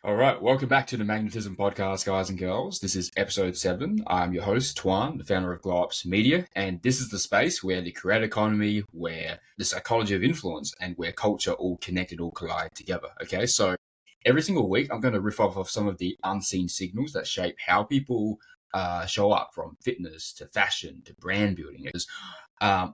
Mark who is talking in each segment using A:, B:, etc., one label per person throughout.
A: All right, welcome back to the Magnetism Podcast, guys and girls. This is episode 7. I'm your host, Tuan, the founder of Glow Ups Media, and this is the space where the creator economy, where the psychology of influence, and where culture all connected, all collide together. Okay, so every single week, I'm going to riff off of some of the unseen signals that shape how people show up, from fitness to fashion to brand building. Because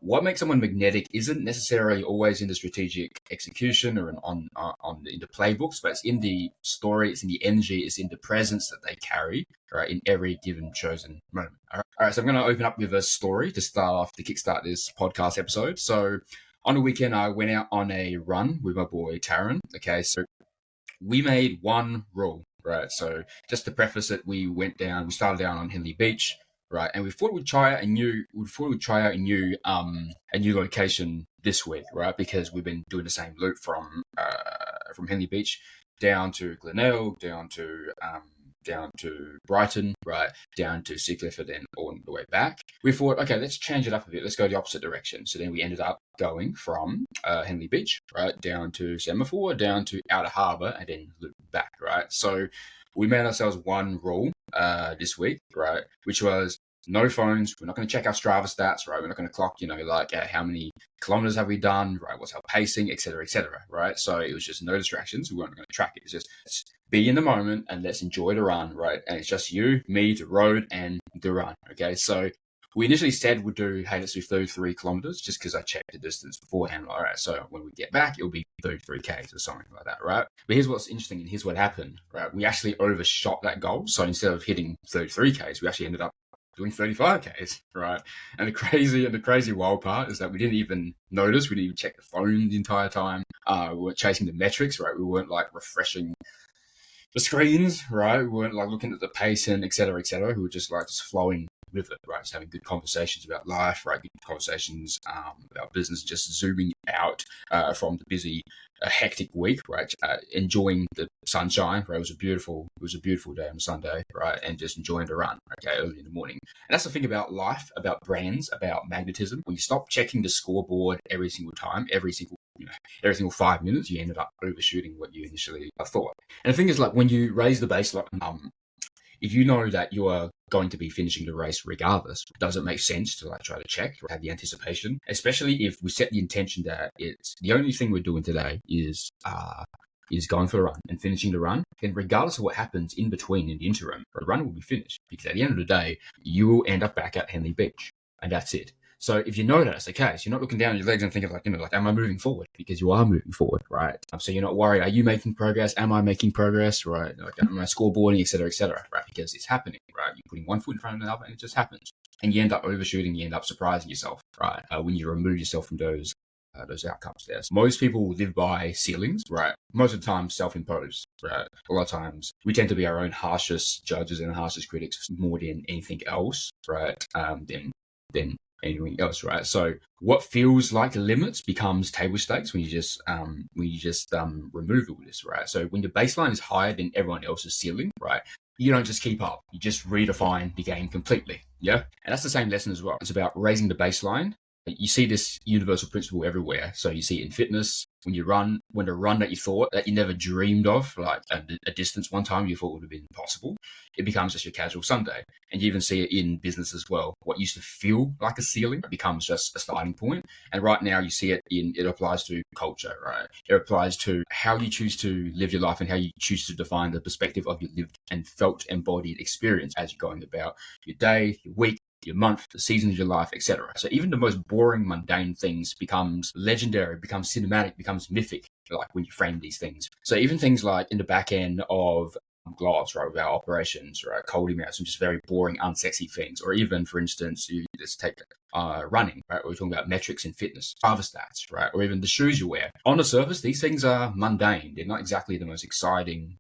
A: what makes someone magnetic isn't necessarily always in the strategic execution or in the playbooks, but it's in the story, it's in the energy, it's in the presence that they carry, right, in every given chosen moment. All right, so I'm going to open up with a story to start off to kickstart this podcast episode. So on the weekend, I went out on a run with my boy Taryn. Okay, so we made one rule. Right, so just to preface it, we started down on Henley Beach, right, and we thought we'd try out a new location this week, right, because we've been doing the same loop from Henley Beach down to Glenelg, down to Brighton, right, down to Sea Clifford, and all the way back. We thought, okay, let's change it up a bit. Let's go the opposite direction. So then we ended up going from Henley Beach, right, down to Semaphore, down to Outer Harbour, and then loop back, right? So we made ourselves one rule this week, right, which was no phones. We're not going to check our Strava stats, right? We're not going to clock, how many kilometers have we done, right? What's our pacing, et cetera, right? So it was just no distractions. We weren't going to track it. It's just let's be in the moment and let's enjoy the run, right? And it's just you, me, the road, and the run, okay? So we initially said let's do 33 kilometers just because I checked the distance beforehand. All right, so when we get back, it'll be 33 Ks or something like that, right? But here's what's interesting and here's what happened, right? We actually overshot that goal. So instead of hitting 33 Ks, we actually ended up doing 35 Ks, right? And the crazy wild part is that we didn't even notice. We didn't even check the phone the entire time. We weren't chasing the metrics, right? We weren't like refreshing the screens, right? We weren't like looking at the pace and et cetera. We were just flowing with it, right? Just having good conversations about life, right? Good conversations about business, just zooming out from the busy, hectic week, right? Enjoying the sunshine, right? It was a beautiful day on Sunday, right? And just enjoying the run, okay, early in the morning. And that's the thing about life, about brands, about magnetism. When you stop checking the scoreboard every single time, every single 5 minutes, you ended up overshooting what you initially thought. And the thing is, like, when you raise the baseline, if you know that you are going to be finishing the race regardless, does it make sense to try to check or have the anticipation? Especially if we set the intention that it's the only thing we're doing today is going for the run and finishing the run, then regardless of what happens in between, in the interim, the run will be finished, because at the end of the day, you will end up back at Henley Beach, and that's it. So if you know that's the case, you're not looking down at your legs and thinking am I moving forward? Because you are moving forward, right? So you're not worried. Are you making progress? Am I making progress? Right? Am I scoreboarding, et cetera, right? Because it's happening, right? You're putting one foot in front of another and it just happens. And you end up overshooting, you end up surprising yourself, right? When you remove yourself from those outcomes there. So most people live by ceilings, right? Most of the time self-imposed, right? A lot of times we tend to be our own harshest judges and harshest critics more than anything else, right? Than anything else, right? So what feels like limits becomes table stakes when you just remove all this, right? So when your baseline is higher than everyone else's ceiling, right, you don't just keep up, you just redefine the game completely. Yeah, and that's the same lesson as well. It's about raising the baseline. You see this universal principle everywhere. So you see it in fitness, when the run that you thought that you never dreamed of, like a distance one time you thought would have been possible, it becomes just your casual Sunday. And you even see it in business as well. What used to feel like a ceiling becomes just a starting point. And right now you see it applies to culture, right? It applies to how you choose to live your life and how you choose to define the perspective of your lived and felt embodied experience as you're going about your day, your week, your month, the seasons of your life, etc. So even the most boring, mundane things becomes legendary, becomes cinematic, becomes mythic, like when you frame these things. So even things like in the back end of Glow Ups, right, with our operations, right, cold emails, some just very boring, unsexy things. Or even, for instance, let's take running, right? We're talking about metrics in fitness, Strava stats, right? Or even the shoes you wear. On the surface, these things are mundane. They're not exactly the most exciting,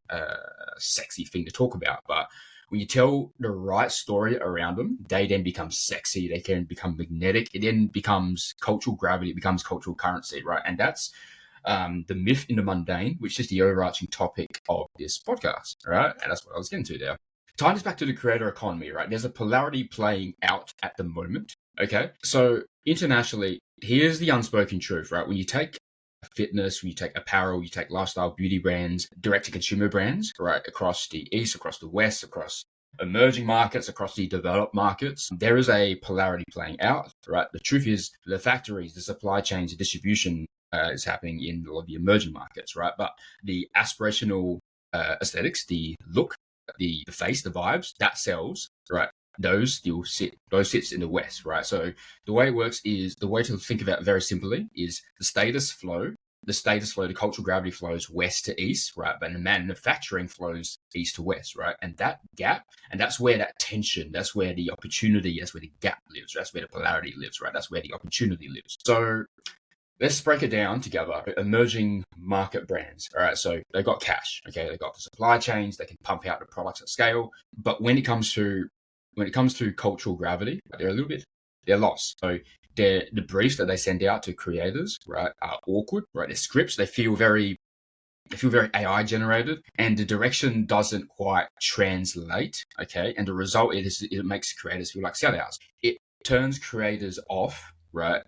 A: sexy thing to talk about, but when you tell the right story around them, they then become sexy. They can become magnetic. It then becomes cultural gravity. It becomes cultural currency, right? And that's the myth in the mundane, which is the overarching topic of this podcast, right? And that's what I was getting to there. Tying this back to the creator economy, right? There's a polarity playing out at the moment, okay? So internationally, here's the unspoken truth, right? When you take fitness, you take apparel, you take lifestyle beauty brands, direct-to-consumer brands, right, across the East, across the West, across emerging markets, across the developed markets. There is a polarity playing out, right? The truth is the factories, the supply chains, the distribution is happening in all of the emerging markets, right? But the aspirational aesthetics, the look, the face, the vibes, that sells, right? Those sits in the West, right? So the way it works is, the way to think about it very simply is the cultural gravity flows west to east, right? But the manufacturing flows east to west, right? And that gap, and that's where that tension, that's where the opportunity, that's where the gap lives, that's where the polarity lives, right? That's where the opportunity lives. So let's break it down together. Emerging market brands, all right? So they've got cash, okay? They've got the supply chains, they can pump out the products at scale. But when it comes to cultural gravity, they're lost. So the briefs that they send out to creators, right, are awkward, right? Their scripts, they feel very AI generated, and the direction doesn't quite translate, okay? And the result is it makes creators feel like sellouts. It turns creators off, right?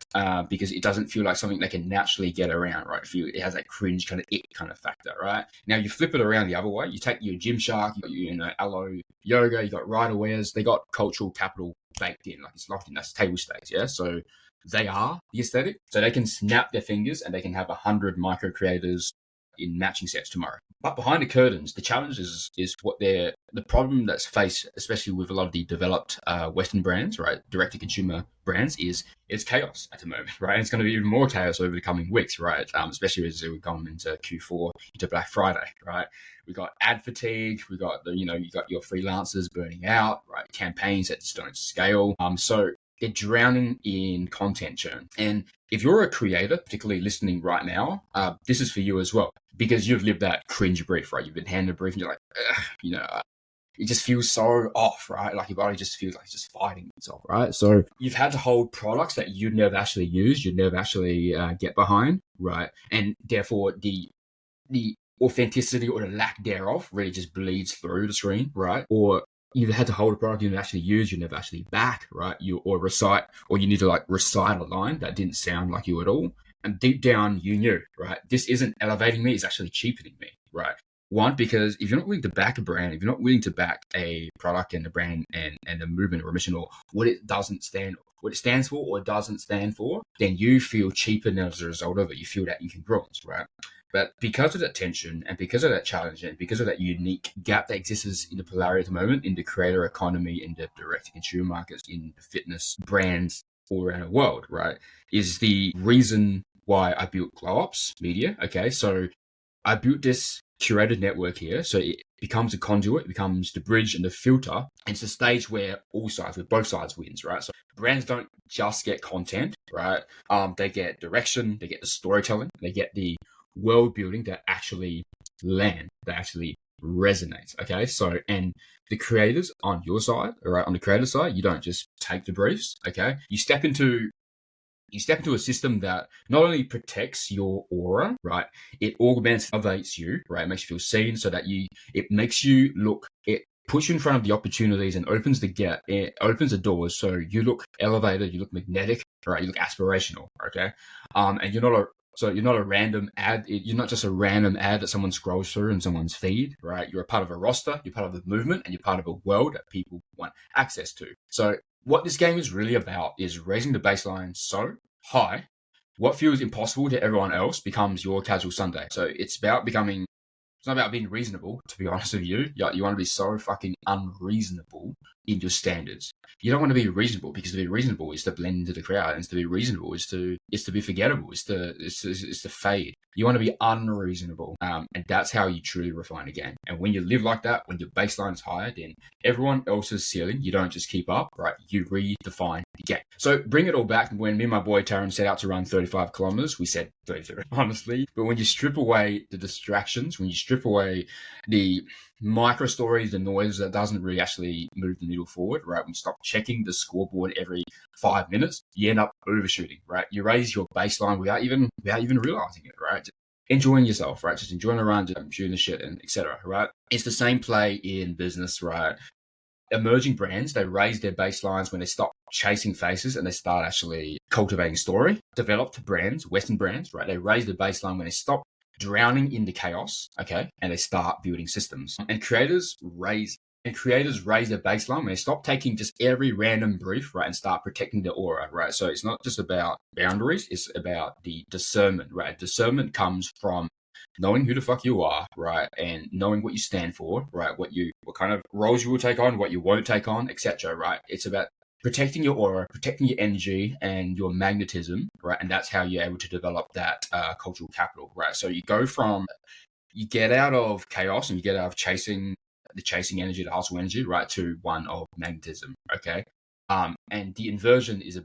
A: Because it doesn't feel like something they can naturally get around, right? It has that cringe kind of it kind of factor, right? Now you flip it around the other way. You take your Gymshark, you got Aloe Yoga, you got Riderwears. They got cultural capital baked in, like it's locked in. That's table stakes, yeah. So they are the aesthetic. So they can snap their fingers and they can have 100 micro creators in matching sets tomorrow. But behind the curtains, the challenge is the problem that's faced, especially with a lot of the developed Western brands, right, direct-to-consumer brands, is it's chaos at the moment, right? And it's going to be even more chaos over the coming weeks, right? Especially as we come into Q4, into Black Friday, right? We got ad fatigue, we got you got your freelancers burning out, right? Campaigns that just don't scale. So they're drowning in content churn. And if you're a creator, particularly listening right now, this is for you as well, because you've lived that cringe brief, right? You've been handed a brief and you're like, it just feels so off, right? Like your body just feels like it's just fighting itself, right? So you've had to hold products that you'd never actually use, you'd never actually get behind, right? And therefore the authenticity or the lack thereof really just bleeds through the screen, right? Or you've had to hold a product you never actually use, you never actually back, right? You need to recite a line that didn't sound like you at all. And deep down, you knew, right? This isn't elevating me, it's actually cheapening me, right? One, because if you're not willing to back a brand, if you're not willing to back a product and a brand and a movement or a mission or what it stands for or doesn't stand for, then you feel cheapened as a result of it. You feel that incongruence, right? But because of that tension and because of that challenge and because of that unique gap that exists in the polarity at the moment, in the creator economy, in the direct-to-consumer markets, in the fitness brands all around the world, right, is the reason why I built Glow Ups Media, okay? So I built this curated network here, so it becomes a conduit, it becomes the bridge and the filter, and it's a stage where both sides wins, right? So brands don't just get content, right? They get direction, they get the storytelling, they get the world building that actually land, that actually resonates, okay? So, and the creators on your side, all right, on the creator side, you don't just take the briefs, okay? You step into a system that not only protects your aura, right? It augments, elevates you, right? It makes you feel seen, so that it makes you look, it puts you in front of the opportunities and opens the doors, so you look elevated, you look magnetic, right? You look aspirational, okay? And you're not a random ad. You're not just a random ad that someone scrolls through in someone's feed, right? You're a part of a roster, you're part of a movement, and you're part of a world that people want access to. So what this game is really about is raising the baseline so high, what feels impossible to everyone else becomes your casual Sunday. So it's not about being reasonable, to be honest with you. You want to be so fucking unreasonable in your standards. You don't want to be reasonable, because to be reasonable is to blend into the crowd, and to be reasonable is to be forgettable, is to fade. You want to be unreasonable, and that's how you truly refine a game. And when you live like that, when your baseline is higher than everyone else's ceiling, you don't just keep up, right? You redefine the game. So bring it all back. When me and my boy Taron set out to run 35 kilometers, we said 33, honestly. But when you strip away the distractions, when you strip away the micro stories, the noise that doesn't really actually move the needle forward, right? When you stop checking the scoreboard every 5 minutes, you end up overshooting, right? You raise your baseline without even realizing it, right? Just enjoying yourself, right? Just enjoying a run, just shooting the shit, and etc. Right? It's the same play in business, right? Emerging brands, they raise their baselines when they stop chasing faces and they start actually cultivating story. Developed brands, Western brands, right? They raise the baseline when they stop drowning in the chaos, okay, and they start building systems. And creators raise their baseline when they stop taking just every random brief, right, and start protecting the aura, right? So it's not just about boundaries, it's about the discernment, right? Discernment comes from knowing who the fuck you are, right, and knowing what you stand for, right, what kind of roles you will take on, what you won't take on, etc., right? It's about protecting your aura, protecting your energy and your magnetism, right? And that's how you're able to develop that cultural capital, right? So you get out of chaos and you get out of chasing energy, the hustle energy, right, to one of magnetism, okay? And the inversion it's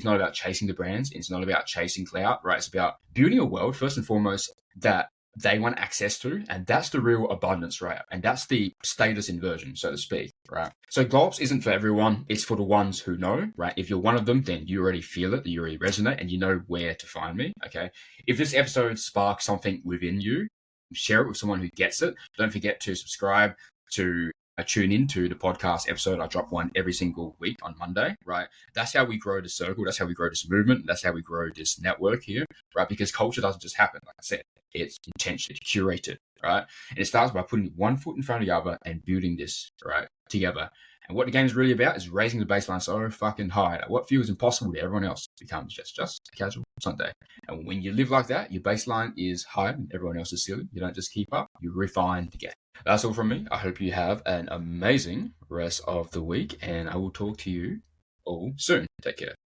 A: not about chasing the brands. It's not about chasing clout, right? It's about building a world, first and foremost, that they want access to, and that's the real abundance, right? And that's the status inversion, so to speak, right? So GOLPS isn't for everyone. It's for the ones who know, right? If you're one of them, then you already feel it, you already resonate, and you know where to find me, okay? If this episode sparks something within you, share it with someone who gets it. Don't forget to subscribe, to tune into the podcast episode. I drop one every single week on Monday, right? That's how we grow the circle. That's how we grow this movement. That's how we grow this network here, right? Because culture doesn't just happen. Like I said, it's intentionally curated, right? And it starts by putting one foot in front of the other and building this, right, together. And what the game is really about is raising the baseline so fucking high that what feels impossible to everyone else becomes just a casual Sunday. And when you live like that, your baseline is higher and everyone else is silly. You don't just keep up, you refine the game. That's all from me. I hope you have an amazing rest of the week, and I will talk to you all soon. Take care.